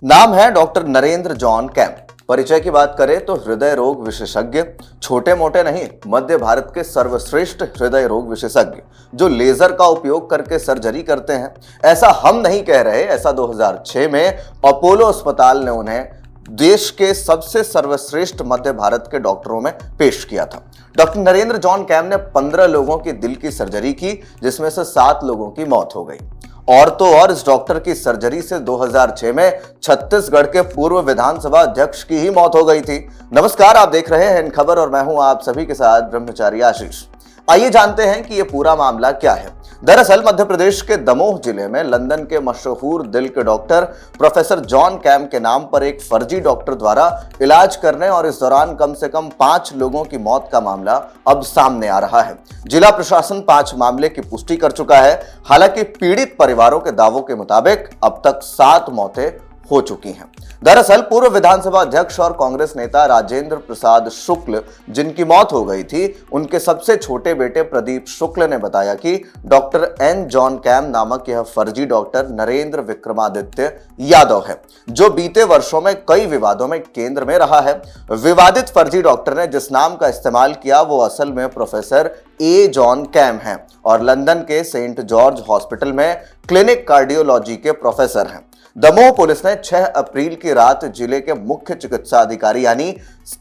नाम है doctor Narendra John cam. परिचय की बात करें तो हृदय रोग विशेषज्ञ, छोटे मोटे नहीं, मध्य भारत के सर्वश्रेष्ठ हृदय रोग विशेषज्ञ जो लेजर का उपयोग करके सर्जरी करते हैं। ऐसा हम नहीं कह रहे, ऐसा 2006 में अपोलो अस्पताल ने उन्हें देश के सबसे सर्वश्रेष्ठ मध्य भारत के डॉक्टरों में पेश किया था। डॉक्टर नरेंद्र जॉन कैम ने 15 लोगों की दिल की सर्जरी की, जिसमें से 7 लोगों की मौत हो गई। और तो और इस डॉक्टर की सर्जरी से 2006 में छत्तीसगढ़ के पूर्व विधानसभा अध्यक्ष की ही मौत हो गई थी। नमस्कार, आप देख रहे हैं इन खबर और मैं हूं आप सभी के साथ ब्रह्मचारी आशीष। आइए जानते हैं कि यह पूरा मामला क्या है। दरअसल मध्य प्रदेश के दमोह जिले में लंदन के मशहूर दिल के डॉक्टर प्रोफेसर जॉन कैम के नाम पर एक फर्जी डॉक्टर द्वारा इलाज करने और इस दौरान कम से कम 5 लोगों की मौत का मामला अब सामने आ रहा है। जिला प्रशासन 5 मामले की पुष्टि कर चुका है। हालांकि पीड़ित परिवारों के दावों के मुताबिक अब तक 7 मौतें हो चुकी हैं। दरअसल पूर्व विधानसभा अध्यक्ष और कांग्रेस नेता राजेंद्र प्रसाद शुक्ल, जिनकी मौत हो गई थी, उनके सबसे छोटे बेटे प्रदीप शुक्ल ने बताया कि डॉक्टर एन जॉन कैम नामक यह फर्जी डॉक्टर नरेंद्र विक्रमादित्य यादव है, जो बीते वर्षों में कई विवादों में केंद्र में रहा है। विवादित फर्जी डॉक्टर ने जिस नाम का इस्तेमाल किया वो असल में प्रोफेसर ए जॉन कैम हैं और लंदन के सेंट जॉर्ज हॉस्पिटल में क्लिनिक कार्डियोलॉजी के प्रोफेसर हैं। दमोह पुलिस ने 6 अप्रैल की रात जिले के मुख्य चिकित्सा अधिकारी यानी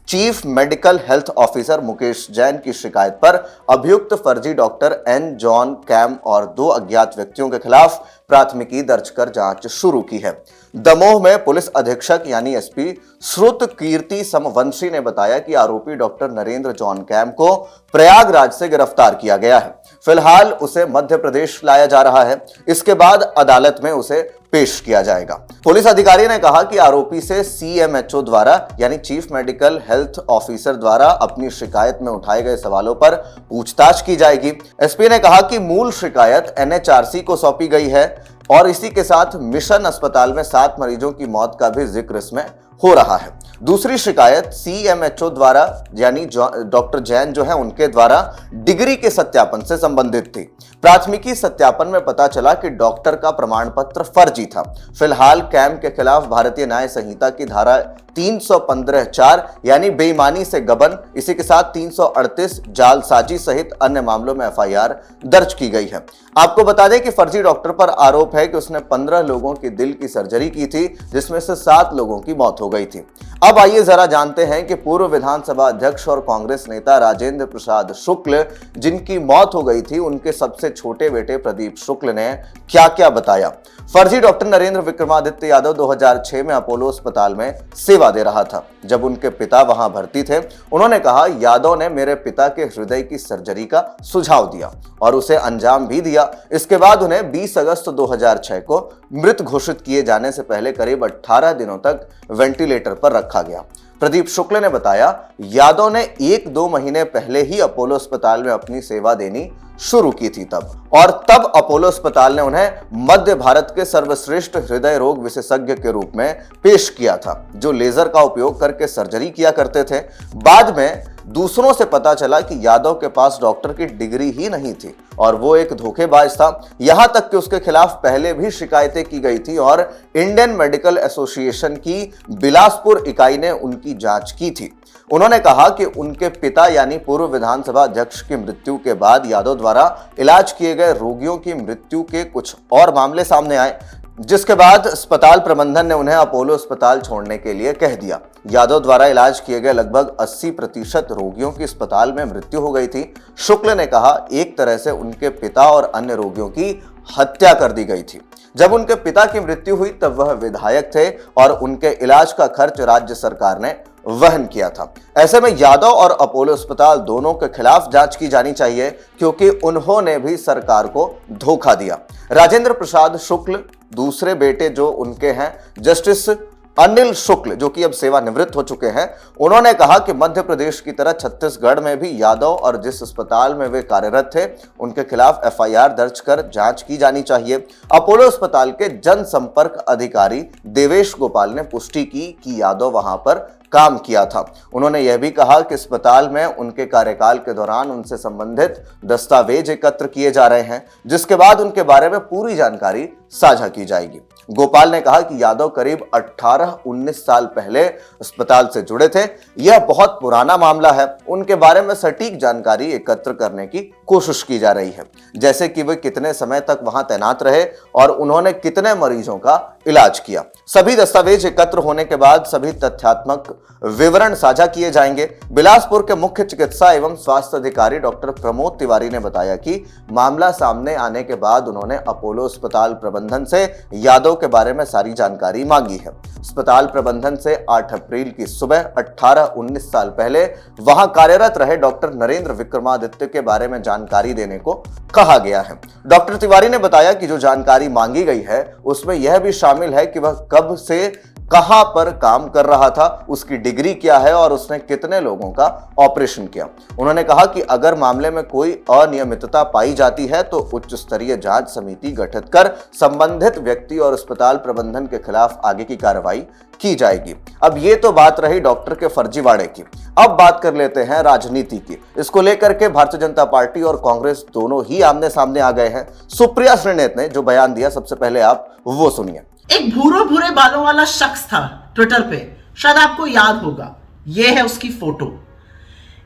chief medical health officer Mukesh Jain की शिकायत पर अभियुक्त फर्जी डॉक्टर एन जॉन कैम और 2 अज्ञात व्यक्तियों के खिलाफ प्राथमिकी दर्ज कर जांच शुरू की है। दमोह में पुलिस अधीक्षक यानी एसपी श्रुत कीर्ति समवंशी ने बताया कि आरोपी डॉक्टर नरेंद्र जॉन कैम को प्रयागराज से गिरफ्तार किया गया है। फिलहाल उसे मध्य प्रदेश लाया जा रहा है। इसके बाद अदालत में उसे पेश किया जाएगा। पुलिस अधिकारी ने कहा कि आरोपी से सीएमएचओ द्वारा यानी चीफ मेडिकल हेल्थ ऑफिसर द्वारा अपनी शिकायत में उठाए गए सवालों पर पूछताछ की जाएगी। एसपी ने कहा कि मूल शिकायत एनएचआरसी को सौंपी गई है और इसी के साथ मिशन अस्पताल में 7 मरीजों की मौत का भी जिक्र इसमें हो रहा है। दूसरी शिकायत सीएमएचओ द्वारा यानी डॉक्टर जैन जो है उनके द्वारा डिग्री के सत्यापन से संबंधित थी। प्राथमिकी सत्यापन में पता चला कि डॉक्टर का प्रमाण पत्र फर्जी था। फिलहाल कैम के खिलाफ भारतीय न्याय संहिता की धारा 315(4) यानी बेईमानी से गबन, इसी के साथ 338 जालसाजी सहित अन्य मामलों में एफआईआर दर्ज की गई है। आपको बता दें कि फर्जी डॉक्टर पर आरोप है कि उसने 15 लोगों की दिल की सर्जरी की थी, जिसमें से 7 लोगों की मौत हो गई थी। अब आइए जरा जानते हैं कि पूर्व विधानसभा अध्यक्ष और कांग्रेस नेता राजेंद्र प्रसाद शुक्ल, जिनकी मौत हो गई थी, उनके सबसे छोटे बेटे प्रदीप शुक्ल ने क्या क्या बताया। फर्जी डॉक्टर नरेंद्र विक्रमादित्य यादव 2006 में अपोलो अस्पताल में सेवा दे रहा था। जब उनके पिता वहां भर्ती थे, उन्होंने कहा, यादव ने मेरे पिता के हृदय की सर्जरी का सुझाव दिया और उसे अंजाम भी दिया। इसके बाद उन्हें 20 अगस्त 2006 को मृत घोषित किए जाने से पहले करीब 18 दिनों तक वेंटिलेटर पर रखा गया। प्रदीप शुक्ल ने बताया, यादव ने 1-2 महीने पहले ही अपोलो अस्पताल में अपनी सेवा देनी शुरू की थी तब अपोलो अस्पताल ने उन्हें मध्य भारत के सर्वश्रेष्ठ हृदय रोग विशेषज्ञ के रूप में पेश किया था, जो लेजर का उपयोग करके सर्जरी किया करते थे। बाद में दूसरों से पता चला कि यादव के पास डॉक्टर की डिग्री ही नहीं थी और वो एक धोखेबाज था। यहां तक कि उसके खिलाफ पहले भी शिकायतें की गई थी और इंडियन मेडिकल एसोसिएशन की बिलासपुर इकाई ने उनकी जांच की थी। उन्होंने कहा कि उनके पिता यानी पूर्व विधानसभा अध्यक्ष की मृत्यु के बाद यादव द्वारा इलाज किए गए रोगियों की मृत्यु के कुछ और मामले सामने आए, जिसके बाद अस्पताल प्रबंधन ने उन्हें अपोलो अस्पताल छोड़ने के लिए कह दिया। यादव द्वारा इलाज किए गए लगभग 80% रोगियों की अस्पताल में मृत्यु हो गई थी। शुक्ल ने कहा, एक तरह से उनके पिता और अन्य रोगियों की हत्या कर दी गई थी। जब उनके पिता की मृत्यु हुई तब वह विधायक थे और उनके इलाज का खर्च राज्य सरकार ने वहन किया था। ऐसे में यादव और अपोलो अस्पताल दोनों के खिलाफ जांच की जानी चाहिए, क्योंकि उन्होंने भी सरकार को धोखा दिया। राजेंद्र प्रसाद शुक्ल दूसरे बेटे जो उनके हैं जस्टिस अनिल शुक्ल, जो कि अब सेवानिवृत्त हो चुके हैं, उन्होंने कहा कि मध्य प्रदेश की तरह छत्तीसगढ़ में भी यादव और जिस अस्पताल में वे कार्यरत थे उनके खिलाफ एफआईआर दर्ज कर जांच की जानी चाहिए। अपोलो अस्पताल के जनसंपर्क अधिकारी देवेश गोपाल ने पुष्टि की कि यादव वहां पर काम किया था। उन्होंने यह भी कहा कि अस्पताल में उनके कार्यकाल के दौरान उनसे संबंधित दस्तावेज एकत्र किए जा रहे हैं, जिसके बाद उनके बारे में पूरी जानकारी साझा की जाएगी। गोपाल ने कहा कि यादव करीब 18-19 साल पहले अस्पताल से जुड़े थे। यह बहुत पुराना मामला है। उनके बारे में सटीक जानकारी एकत्र करने की कोशिश की जा रही है, जैसे कि वे कितने समय तक वहां तैनात रहे और उन्होंने कितने मरीजों का इलाज किया। सभी दस्तावेज एकत्र होने के बाद सभी तथ्यात्मक विवरण साझा किए जाएंगे। बिलासपुर के मुख्य चिकित्सा एवं स्वास्थ्य अधिकारी डॉक्टर प्रमोद तिवारी ने बताया कि मामला सामने आने के बाद उन्होंने अपोलो अस्पताल प्रबंधन से यादव के बारे में सारी जानकारी मांगी है। अस्पताल प्रबंधन से 8 अप्रैल की सुबह 18-19 साल पहले वहां कार्यरत रहे डॉक्टर नरेंद्र विक्रमादित्य के बारे में जानकारी देने को कहा गया है। डॉक्टर तिवारी ने बताया कि जो जानकारी मांगी गई है उसमें यह भी शामिल है कि वह कब से कहां पर काम कर रहा था, उसकी डिग्री क्या है और उसने कितने लोगों का ऑपरेशन किया। उन्होंने कहा कि अगर मामले में कोई अनियमितता पाई जाती है तो उच्च स्तरीय जांच समिति गठित कर संबंधित व्यक्ति और अस्पताल प्रबंधन के खिलाफ आगे की कार्रवाई की जाएगी। अब ये तो बात रही डॉक्टर के फर्जीवाड़े की। अब बात कर लेते हैं राजनीति की। इसको लेकर के भारतीय जनता पार्टी और कांग्रेस दोनों ही आमने सामने आ गए हैं। सुप्रिया श्रीनेत ने जो बयान दिया, सबसे पहले आप वो सुनिए। एक भूरे बालों वाला शख्स था ट्विटर पे, शायद आपको याद होगा। यह है उसकी फोटो,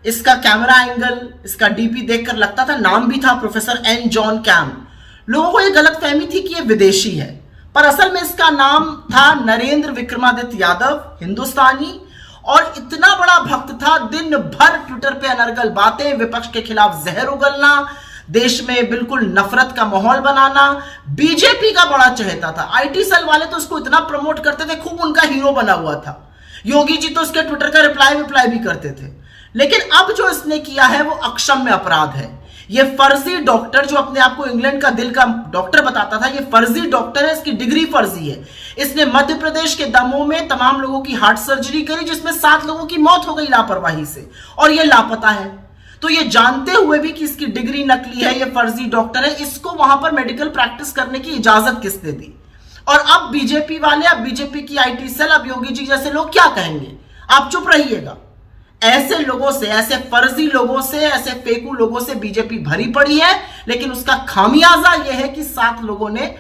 इसका कैमरा एंगल, इसका डीपी देखकर लगता था, नाम भी था प्रोफेसर एन जॉन कैम। लोगों को यह गलतफहमी थी कि यह विदेशी है, पर असल में इसका नाम था नरेंद्र विक्रमादित्य यादव, हिंदुस्तानी, और इतना बड़ा भक्त था, दिन भर ट्विटर पे अनर्गल बातें, विपक्ष के खिलाफ जहर उगलना, देश में बिल्कुल नफरत का माहौल बनाना। बीजेपी का बड़ा चहेता था। आईटी सेल वाले तो उसको इतना प्रमोट करते थे, खूब उनका हीरो बना हुआ था। योगी जी तो उसके ट्विटर का रिप्लाई भी करते थे। लेकिन अब जो इसने किया है वो अक्षम्य अपराध है। ये फर्जी डॉक्टर, जो अपने आप को इंग्लैंड का दिल का डॉक्टर बताता था, ये फर्जी डॉक्टर है, इसकी डिग्री फर्जी है। इसने मध्य प्रदेश के दमोह में तमाम लोगों की हार्ट सर्जरी करी, जिसमें 7 लोगों की मौत हो गई लापरवाही से, और ये लापता है। तो ये जानते हुए भी कि इसकी डिग्री नकली है, ये फर्जी डॉक्टर है, इसको वहां पर मेडिकल प्रैक्टिस करने की इजाजत किसने दी? और अब बीजेपी वाले, अब बीजेपी की आईटी सेल, अब योगी जी जैसे लोग क्या कहेंगे? आप चुप रहिएगा। ऐसे लोगों से, ऐसे फर्जी लोगों से, ऐसे फेकू लोगों से बीजेपी भरी पड़ी है, लेकिन उसका खामियाजा यह है कि 7 लोगों ने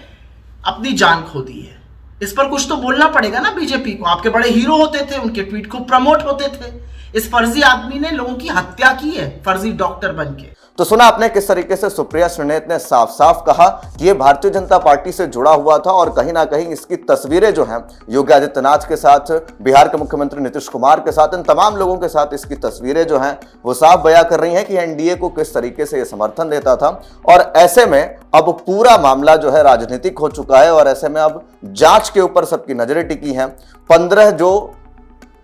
अपनी जान खो दी है। इस पर कुछ तो बोलना पड़ेगा ना बीजेपी को। आपके बड़े हीरो होते थे, उनके ट्वीट को प्रमोट होते थे। इस फर्जी आदमी ने लोगों की हत्या की है, फर्जी डॉक्टर बनके। तो सुना आपने किस तरीके से सुप्रिया श्रीनेत ने साफ साफ कहा कि ये भारतीय जनता पार्टी से जुड़ा हुआ था, और कहीं ना कहीं इसकी तस्वीरें जो हैं योगी आदित्यनाथ के साथ, बिहार के मुख्यमंत्री नीतीश कुमार के साथ, इन तमाम लोगों के साथ इसकी तस्वीरें जो हैं वो साफ बयां कर रही हैं कि एनडीए को किस तरीके से ये समर्थन देता था। और ऐसे में अब पूरा मामला जो है राजनीतिक हो चुका है, और ऐसे में अब जांच के ऊपर सबकी नजरें टिकी हैं।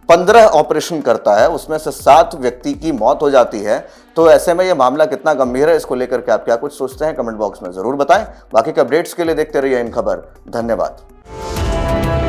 15 ऑपरेशन करता है, उसमें से 7 व्यक्ति की मौत हो जाती है। तो ऐसे में यह मामला कितना गंभीर है, इसको लेकर के आप क्या कुछ सोचते हैं, कमेंट बॉक्स में जरूर बताएं। बाकी के अपडेट्स के लिए देखते रहिए इन खबर। धन्यवाद।